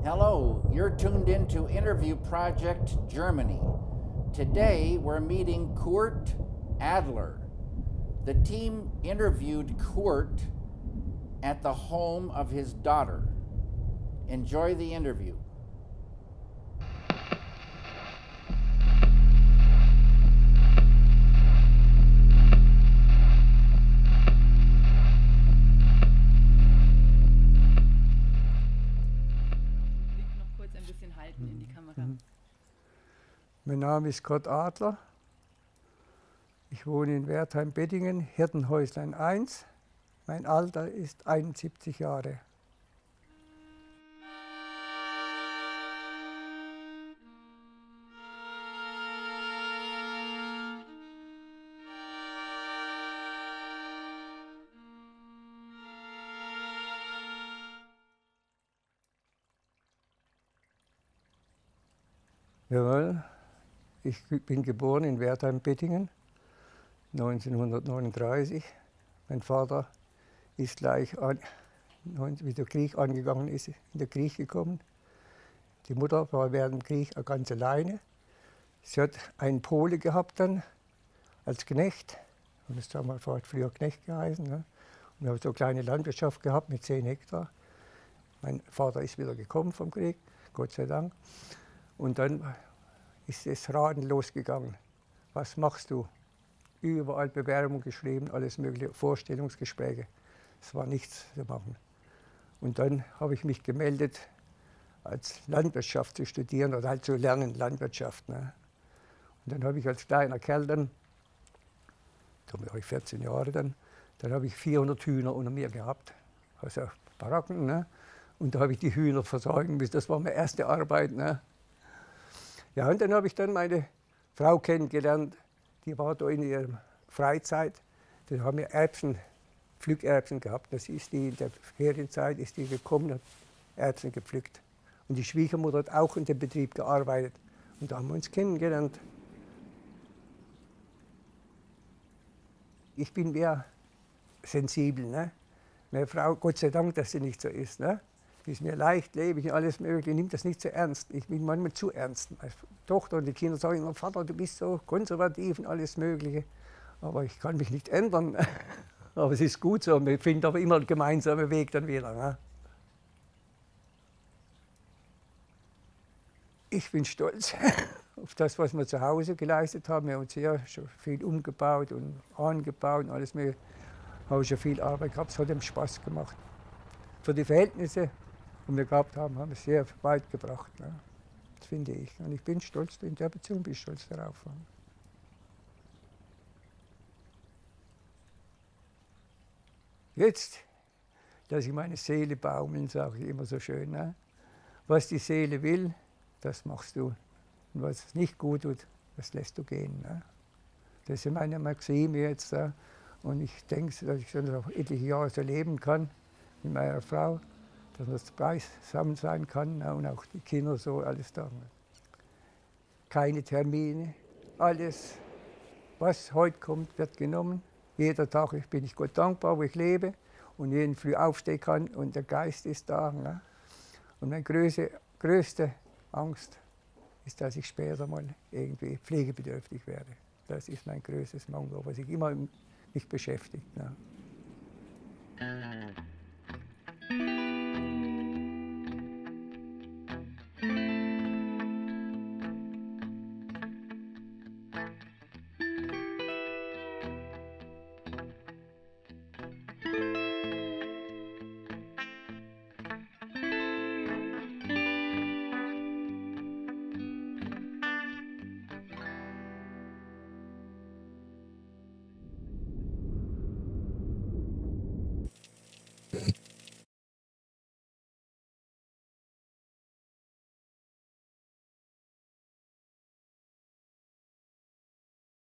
Hello, you're tuned into Interview Project Germany. Today we're meeting Kurt Adler. The team interviewed Kurt at the home of his daughter. Enjoy the interview. In die Kamera. Mein Name ist Kurt Adler. Ich wohne in Wertheim-Bettingen, Hirtenhäuslein 1. Mein Alter ist 71 Jahre. Jawohl, ich bin geboren in Wertheim-Bettingen 1939. Mein Vater ist gleich, wie der Krieg angegangen ist, in den Krieg gekommen. Die Mutter war während dem Krieg ganz alleine. Sie hat einen Pole gehabt dann als Knecht. Und das haben wir früher Knecht geheißen. Ne? Und wir haben so eine kleine Landwirtschaft gehabt mit 10 Hektar. Mein Vater ist wieder gekommen vom Krieg, Gott sei Dank. Und dann ist das Raten losgegangen. Was machst du? Überall Bewerbung geschrieben, alles mögliche, Vorstellungsgespräche. Es war nichts zu machen. Und dann habe ich mich gemeldet, als Landwirtschaft zu studieren oder halt zu lernen, Landwirtschaft. Ne? Und dann habe ich als kleiner Kerl dann, da war ich 14 Jahre dann habe ich 400 Hühner unter mir gehabt, also Baracken. Ne? Und da habe ich die Hühner versorgen müssen. Das war meine erste Arbeit. Ne? Ja, und dann habe ich dann meine Frau kennengelernt, die war da in ihrer Freizeit. Da haben wir Erbsen, Pflückerbsen gehabt. Das ist die in der Ferienzeit ist die gekommen, hat Erbsen gepflückt. Und die Schwiegermutter hat auch in dem Betrieb gearbeitet. Und da haben wir uns kennengelernt. Ich bin mehr sensibel. Ne? Meine Frau, Gott sei Dank, dass sie nicht so ist. Ne? Die ist mir leichtlebig und alles Mögliche, nimmt das nicht so ernst. Ich bin manchmal zu ernst. Meine Tochter und die Kinder sagen immer, Vater, du bist so konservativ und alles Mögliche. Aber ich kann mich nicht ändern. Aber es ist gut so, wir finden aber immer einen gemeinsamen Weg dann wieder. Ne? Ich bin stolz auf das, was wir zu Hause geleistet haben. Wir haben uns hier schon viel umgebaut und angebaut und alles Mögliche. Habe schon viel Arbeit gehabt, es hat ihm Spaß gemacht. Für die Verhältnisse, die wir gehabt haben, haben wir es sehr weit gebracht. Ne? Das finde ich. Und ich bin stolz, in der Beziehung bin ich stolz darauf. Jetzt lasse ich meine Seele baumeln, sage ich immer so schön. Ne? Was die Seele will, das machst du. Und was es nicht gut tut, das lässt du gehen. Ne? Das ist meine Maxime jetzt. Und ich denke, dass ich noch etliche Jahre so leben kann mit meiner Frau, dass man beisammen sein kann und auch die Kinder so alles da. Keine Termine, alles, was heute kommt, wird genommen. Jeder Tag bin ich Gott dankbar, wo ich lebe und jeden Früh aufstehen kann und der Geist ist da. Ne? Und meine größte Angst ist, dass ich später mal irgendwie pflegebedürftig werde. Das ist mein größtes Manko, was ich immer mich beschäftigt. Ne?